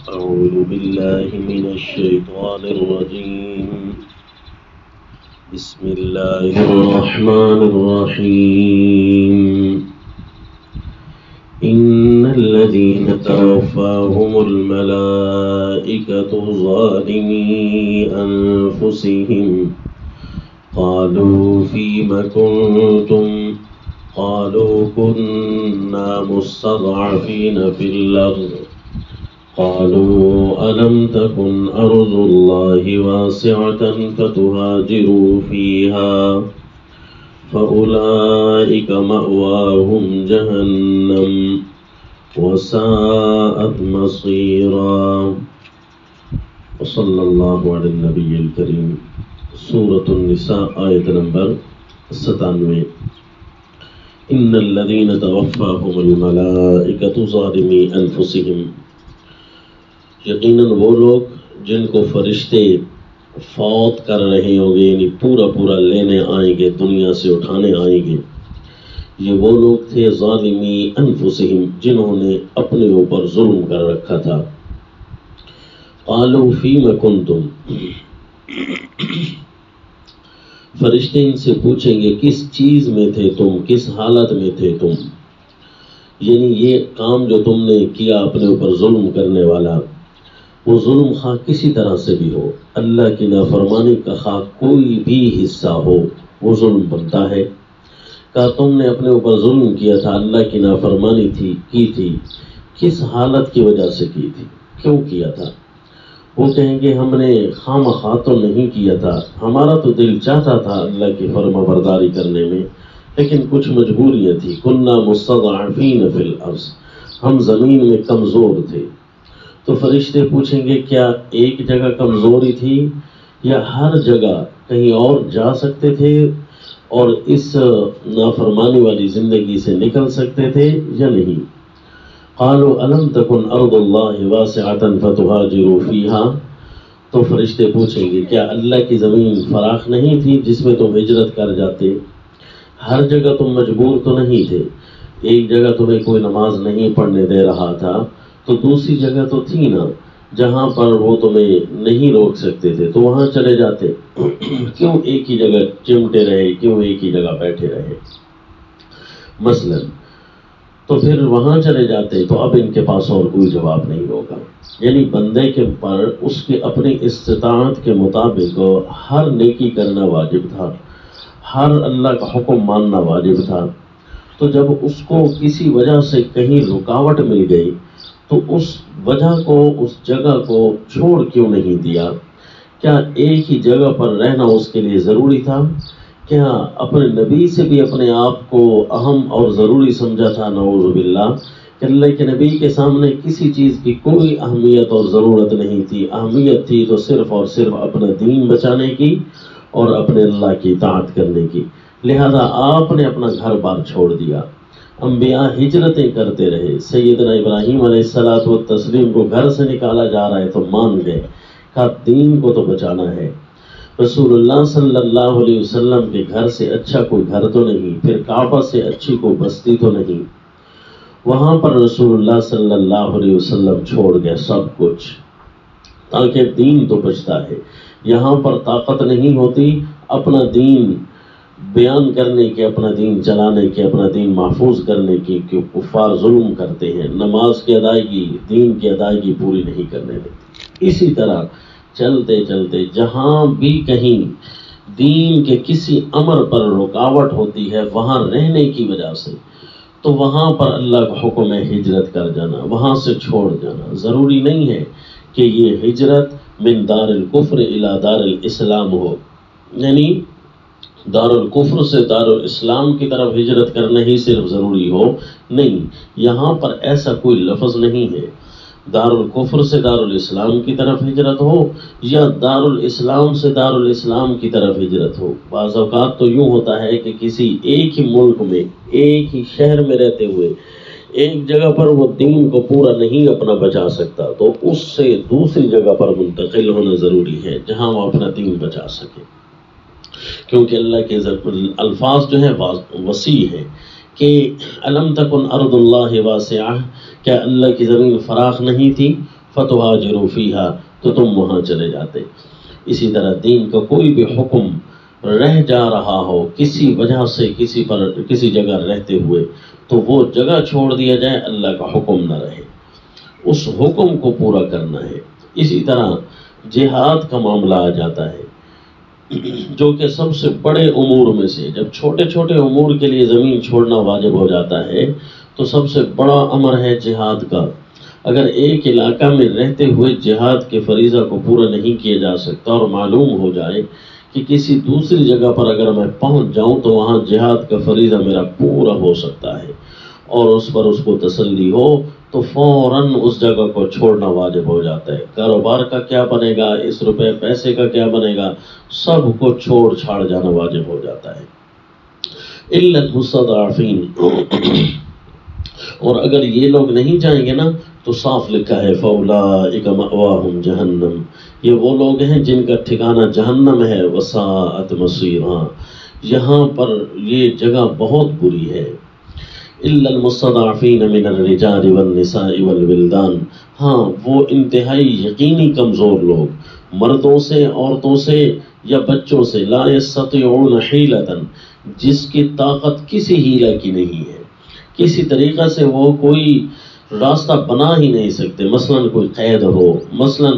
أعوذ بالله من الشيطان الرجيم بسم الله الرحمن الرحيم إن الذين توفاهم الملائكة ظالمي أنفسهم قالوا فيم كنتم قالوا كنا مستضعفين في الأرض قالوا ألم تكن أرض الله واسعة فتهاجروا فيها فأولئك مأواهم جهنم وساءت مصيرا وصلى الله على النبي الكريم سورة النساء آیت نمبر 97 إن الذين توفاهم الملائكة ظالمي أنفسهم یقیناً وہ لوگ جن کو فرشتے فوت کر رہے ہوں گے، یعنی پورا پورا لینے آئیں گے، دنیا سے اٹھانے آئیں گے، یہ وہ لوگ تھے ظالمی انفسہم جنہوں نے اپنے اوپر ظلم کر رکھا تھا۔ قالوا فیم کنتم، فرشتے ان سے پوچھیں گے کس چیز میں تھے تم، کس حالت میں تھے تم، یعنی یہ کام جو تم نے کیا اپنے اوپر ظلم کرنے والا، وہ ظلم خواہ کسی طرح سے بھی ہو، اللہ کی نافرمانی کا خواہ کوئی بھی حصہ ہو، وہ ظلم بنتا ہے۔ کہا تم نے اپنے اوپر ظلم کیا تھا، اللہ کی نافرمانی کی تھی، کس حالت کی وجہ سے کی تھی، کیوں کیا تھا؟ وہ کہیں گے ہم نے خواہ تو نہیں کیا تھا، ہمارا تو دل چاہتا تھا اللہ کی فرما برداری کرنے میں، لیکن کچھ مجبوریاں تھی۔ کنا مستضعفین فی الارض، ہم زمین میں کمزور تھے۔ تو فرشتے پوچھیں گے کیا ایک جگہ کمزوری تھی یا ہر جگہ کہیں اور جا سکتے تھے اور اس نافرمانی والی زندگی سے نکل سکتے تھے یا نہیں؟ قالوا الم تکن ارض اللہ واسعۃ فتہاجروا فیہا، تو فرشتے پوچھیں گے کیا اللہ کی زمین فراخ نہیں تھی جس میں تم ہجرت کر جاتے؟ ہر جگہ تم مجبور تو نہیں تھے، ایک جگہ تمہیں کوئی نماز نہیں پڑھنے دے رہا تھا تو دوسری جگہ تو تھی نا جہاں پر وہ تمہیں نہیں روک سکتے تھے، تو وہاں چلے جاتے، کیوں ایک ہی جگہ چمٹے رہے، کیوں ایک ہی جگہ بیٹھے رہے مثلا؟ تو پھر وہاں چلے جاتے تو اب ان کے پاس اور کوئی جواب نہیں ہوگا۔ یعنی بندے کے پر اس کے اپنی استطاعت کے مطابق ہر نیکی کرنا واجب تھا، ہر اللہ کا حکم ماننا واجب تھا، تو جب اس کو کسی وجہ سے کہیں رکاوٹ مل گئی تو اس وجہ کو، اس جگہ کو چھوڑ کیوں نہیں دیا؟ کیا ایک ہی جگہ پر رہنا اس کے لیے ضروری تھا؟ کیا اپنے نبی سے بھی اپنے آپ کو اہم اور ضروری سمجھا تھا؟ نعوذ باللہ، کہ اللہ کے نبی کے سامنے کسی چیز کی کوئی اہمیت اور ضرورت نہیں تھی، اہمیت تھی تو صرف اور صرف اپنا دین بچانے کی اور اپنے اللہ کی اطاعت کرنے کی، لہذا آپ نے اپنا گھر بار چھوڑ دیا۔ انبیاء ہجرتیں کرتے رہے، سیدنا ابراہیم علیہ السلام کو گھر سے نکالا جا رہا ہے تو مان گئے، کہا دین کو تو بچانا ہے۔ رسول اللہ صلی اللہ علیہ وسلم کے گھر سے اچھا کوئی گھر تو نہیں، پھر کعبہ سے اچھی کوئی بستی تو نہیں، وہاں پر رسول اللہ صلی اللہ علیہ وسلم چھوڑ گئے سب کچھ، تاکہ دین تو بچتا ہے۔ یہاں پر طاقت نہیں ہوتی اپنا دین بیان کرنے کی، اپنا دین چلانے کی، اپنا دین محفوظ کرنے کی، کہ کفار ظلم کرتے ہیں، نماز کی ادائیگی، دین کی ادائیگی پوری نہیں کرنے دیتے۔ اسی طرح چلتے چلتے جہاں بھی کہیں دین کے کسی امر پر رکاوٹ ہوتی ہے وہاں رہنے کی وجہ سے، تو وہاں پر اللہ کا حکم ہے ہجرت کر جانا، وہاں سے چھوڑ جانا۔ ضروری نہیں ہے کہ یہ ہجرت من دار الکفر الی دار الاسلام ہو، یعنی دار الکفر سے دار الاسلام کی طرف ہجرت کرنا ہی صرف ضروری ہو، نہیں، یہاں پر ایسا کوئی لفظ نہیں ہے۔ دار الکفر سے دار الاسلام کی طرف ہجرت ہو یا دار الاسلام سے دار الاسلام کی طرف ہجرت ہو۔ بعض اوقات تو یوں ہوتا ہے کہ کسی ایک ہی ملک میں، ایک ہی شہر میں رہتے ہوئے ایک جگہ پر وہ دین کو پورا نہیں اپنا بچا سکتا تو اس سے دوسری جگہ پر منتقل ہونا ضروری ہے جہاں وہ اپنا دین بچا سکے، کیونکہ اللہ کے الفاظ جو ہیں وسیع ہیں کہ الم تکن ارض اللہ واسعہ، کیا اللہ کی زمین فراخ نہیں تھی؟ فتہاجروا فیہا، تو تم وہاں چلے جاتے۔ اسی طرح دین کا کوئی بھی حکم رہ جا رہا ہو کسی وجہ سے، کسی جگہ رہتے ہوئے، تو وہ جگہ چھوڑ دیا جائے، اللہ کا حکم نہ رہے، اس حکم کو پورا کرنا ہے۔ اسی طرح جہاد کا معاملہ آ جاتا ہے، جو کہ سب سے بڑے امور میں سے، جب چھوٹے چھوٹے امور کے لیے زمین چھوڑنا واجب ہو جاتا ہے تو سب سے بڑا امر ہے جہاد کا۔ اگر ایک علاقہ میں رہتے ہوئے جہاد کے فریضہ کو پورا نہیں کیا جا سکتا اور معلوم ہو جائے کہ کسی دوسری جگہ پر اگر میں پہنچ جاؤں تو وہاں جہاد کا فریضہ میرا پورا ہو سکتا ہے، اور اس پر اس کو تسلی ہو، تو فوراً اس جگہ کو چھوڑنا واجب ہو جاتا ہے۔ کاروبار کا کیا بنے گا، اس روپے پیسے کا کیا بنے گا، سب کو چھوڑ چھاڑ جانا واجب ہو جاتا ہے۔ الا المستضعفین، اور اگر یہ لوگ نہیں جائیں گے نا تو صاف لکھا ہے فاولئک مأواہم جہنم، یہ وہ لوگ ہیں جن کا ٹھکانہ جہنم ہے، وساءت مصیرا، یہاں پر یہ جگہ بہت بری ہے۔ الا المستضعفین من الرجال والنساء والولدان، ہاں وہ انتہائی یقینی کمزور لوگ، مردوں سے، عورتوں سے یا بچوں سے، لا یستطیعون حیلۃ، جس کی طاقت کسی ہیلہ کی نہیں ہے، کسی طریقہ سے وہ کوئی راستہ بنا ہی نہیں سکتے، مثلا کوئی قید ہو، مثلا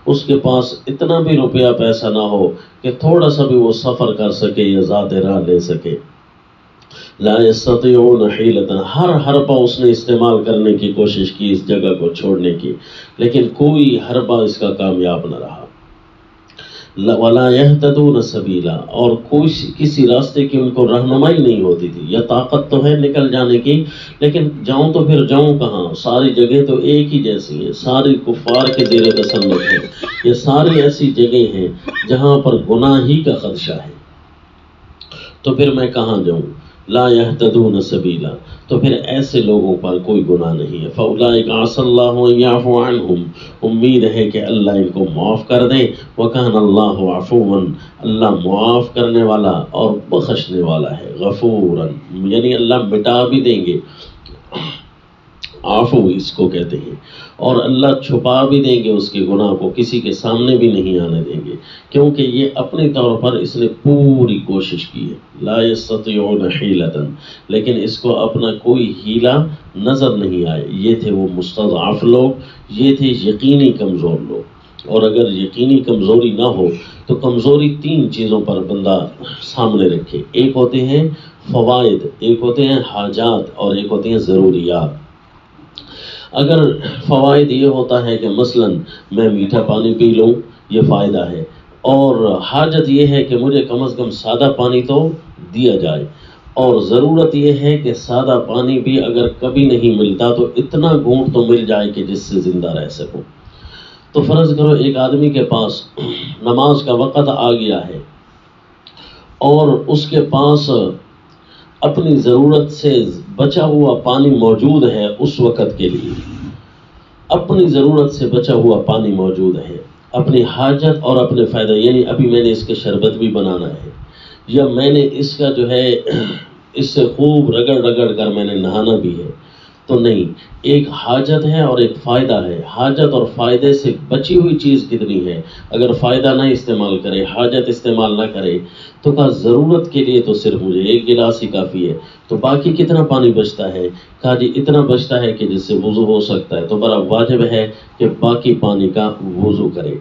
اس کے پاس اتنا بھی روپیہ پیسہ نہ ہو کہ تھوڑا سا بھی وہ سفر کر سکے یا ذات راہ لے سکے۔ لا یستطیعون حیلۃ، ہر حربہ اس نے استعمال کرنے کی کوشش کی اس جگہ کو چھوڑنے کی، لیکن کوئی حربہ اس کا کامیاب نہ رہا۔ ولا یہتدون سبیلا، اور کسی راستے کی ان کو رہنمائی نہیں ہوتی تھی، یا طاقت تو ہے نکل جانے کی لیکن جاؤں تو پھر جاؤں کہاں، ساری جگہ تو ایک ہی جیسی ہیں، ساری کفار کے زیر تسلط ہیں، یہ ساری ایسی جگہ ہیں جہاں پر گناہ ہی کا خدشہ ہے، تو پھر میں کہاں جاؤں؟ لا یہتدون سبیلا، تو پھر ایسے لوگوں پر کوئی گناہ نہیں ہے۔ فاولئک عسى اللہ ان یعفو عنہم، امید ہے کہ اللہ ان کو معاف کر دے، وکان اللہ عفوا، اللہ معاف کرنے والا اور بخشنے والا ہے، غفورا، یعنی اللہ مٹا بھی دیں گے، عفو اس کو کہتے ہیں، اور اللہ چھپا بھی دیں گے اس کے گناہ کو، کسی کے سامنے بھی نہیں آنے دیں گے، کیونکہ یہ اپنے طور پر اس نے پوری کوشش کی ہے۔ لا یستطیعون حیلۃ، لیکن اس کو اپنا کوئی ہیلہ نظر نہیں آئے۔ یہ تھے وہ مستضعف لوگ، یہ تھے یقینی کمزور لوگ، اور اگر یقینی کمزوری نہ ہو تو کمزوری تین چیزوں پر بندہ سامنے رکھے، ایک ہوتے ہیں فوائد، ایک ہوتے ہیں حاجات، اور ایک ہوتے ہیں ضروریات۔ اگر فوائد یہ ہوتا ہے کہ مثلا میں میٹھا پانی پی لوں، یہ فائدہ ہے، اور حاجت یہ ہے کہ مجھے کم از کم سادہ پانی تو دیا جائے، اور ضرورت یہ ہے کہ سادہ پانی بھی اگر کبھی نہیں ملتا تو اتنا گھونٹ تو مل جائے کہ جس سے زندہ رہ سکوں۔ تو فرض کرو ایک آدمی کے پاس نماز کا وقت آ گیا ہے اور اس کے پاس اپنی ضرورت سے بچا ہوا پانی موجود ہے، اس وقت کے لیے اپنی ضرورت سے بچا ہوا پانی موجود ہے، اپنی حاجت اور اپنے فائدہ، یعنی ابھی میں نے اس کے شربت بھی بنانا ہے، یا میں نے اس کا جو ہے اس سے خوب رگڑ رگڑ کر میں نے نہانا بھی ہے، تو نہیں، ایک حاجت ہے اور ایک فائدہ ہے۔ حاجت اور فائدے سے بچی ہوئی چیز کتنی ہے، اگر فائدہ نہ استعمال کرے، حاجت استعمال نہ کرے تو کہا ضرورت کے لیے تو صرف مجھے ایک گلاس ہی کافی ہے، تو باقی کتنا پانی بچتا ہے؟ کہا جی اتنا بچتا ہے کہ جس سے وضو ہو سکتا ہے، تو بڑا واجب ہے کہ باقی پانی کا وضو کرے۔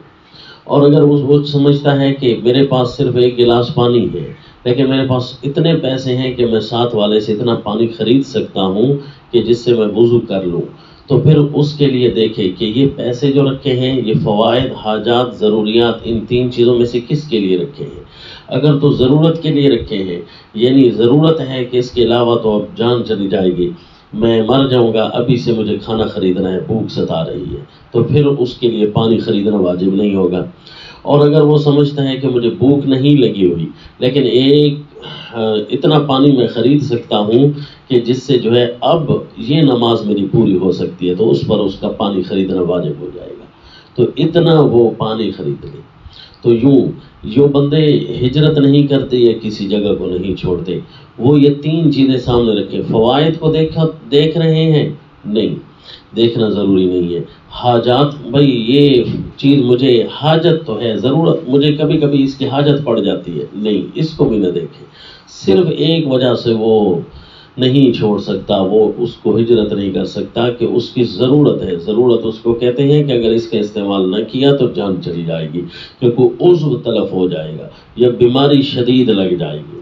اور اگر وہ سمجھتا ہے کہ میرے پاس صرف ایک گلاس پانی ہے لیکن میرے پاس اتنے پیسے ہیں کہ میں ساتھ والے سے اتنا پانی خرید سکتا ہوں کہ جس سے میں وضو کر لوں، تو پھر اس کے لیے دیکھے کہ یہ پیسے جو رکھے ہیں یہ فوائد، حاجات، ضروریات، ان تین چیزوں میں سے کس کے لیے رکھے ہیں۔ اگر تو ضرورت کے لیے رکھے ہیں، یعنی ضرورت ہے کہ اس کے علاوہ تو اب جان چلی جائے گی، میں مر جاؤں گا، ابھی سے مجھے کھانا خریدنا ہے، بھوک ستا رہی ہے، تو پھر اس کے لیے پانی خریدنا واجب نہیں ہوگا۔ اور اگر وہ سمجھتا ہے کہ مجھے بھوک نہیں لگی ہوئی لیکن اتنا پانی میں خرید سکتا ہوں کہ جس سے جو ہے اب یہ نماز میری پوری ہو سکتی ہے، تو اس پر اس کا پانی خریدنا واجب ہو جائے گا، تو اتنا وہ پانی خرید لے۔ تو یوں جو بندے ہجرت نہیں کرتے یا کسی جگہ کو نہیں چھوڑتے، وہ یہ تین چیزیں سامنے رکھے، فوائد کو دیکھ رہے ہیں نہیں، دیکھنا ضروری نہیں ہے۔ حاجات، بھائی یہ چیز مجھے حاجت تو ہے، ضرورت مجھے کبھی کبھی اس کی حاجت پڑ جاتی ہے، نہیں، اس کو بھی نہ دیکھیں۔ صرف ایک وجہ سے وہ نہیں چھوڑ سکتا، وہ اس کو ہجرت نہیں کر سکتا کہ اس کی ضرورت ہے۔ ضرورت اس کو کہتے ہیں کہ اگر اس کا استعمال نہ کیا تو جان چلی جائے گی، کہ کوئی عضو تلف ہو جائے گا یا بیماری شدید لگ جائے گی،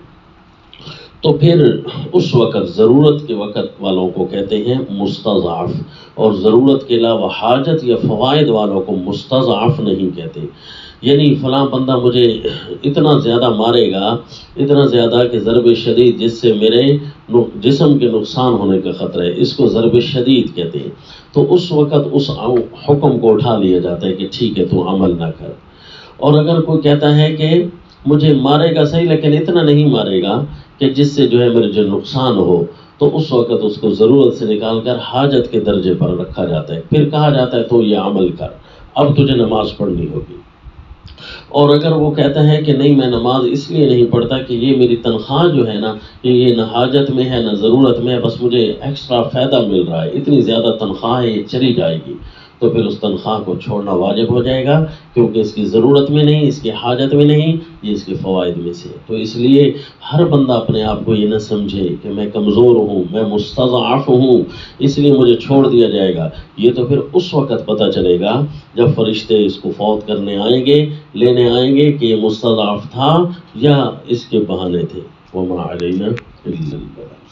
تو پھر اس وقت ضرورت کے وقت والوں کو کہتے ہیں مستضعف، اور ضرورت کے علاوہ حاجت یا فوائد والوں کو مستضعف نہیں کہتے۔ یعنی فلاں بندہ مجھے اتنا زیادہ مارے گا، اتنا زیادہ کہ ضرب شدید، جس سے میرے جسم کے نقصان ہونے کا خطرہ ہے، اس کو ضرب شدید کہتے ہیں۔ تو اس وقت اس حکم کو اٹھا لیا جاتا ہے کہ ٹھیک ہے تو عمل نہ کر۔ اور اگر کوئی کہتا ہے کہ مجھے مارے گا صحیح لیکن اتنا نہیں مارے گا کہ جس سے جو ہے میرے جو نقصان ہو، تو اس وقت اس کو ضرورت سے نکال کر حاجت کے درجے پر رکھا جاتا ہے، پھر کہا جاتا ہے تو یہ عمل کر، اب تجھے نماز پڑھنی ہوگی۔ اور اگر وہ کہتا ہے کہ نہیں میں نماز اس لیے نہیں پڑھتا کہ یہ میری تنخواہ جو ہے نا، یہ نہ حاجت میں ہے نہ ضرورت میں ہے، بس مجھے ایکسٹرا فائدہ مل رہا ہے، اتنی زیادہ تنخواہ ہے، یہ چلی جائے گی، تو پھر اس تنخواہ کو چھوڑنا واجب ہو جائے گا، کیونکہ اس کی ضرورت میں نہیں، اس کی حاجت میں نہیں، یہ اس کے فوائد میں سے۔ تو اس لیے ہر بندہ اپنے آپ کو یہ نہ سمجھے کہ میں کمزور ہوں، میں مستضعف ہوں، اس لیے مجھے چھوڑ دیا جائے گا۔ یہ تو پھر اس وقت پتہ چلے گا جب فرشتے اس کو فوت کرنے آئیں گے، لینے آئیں گے کہ یہ مستضعف تھا یا اس کے بہانے تھے۔ وما علینا الا البلاغ۔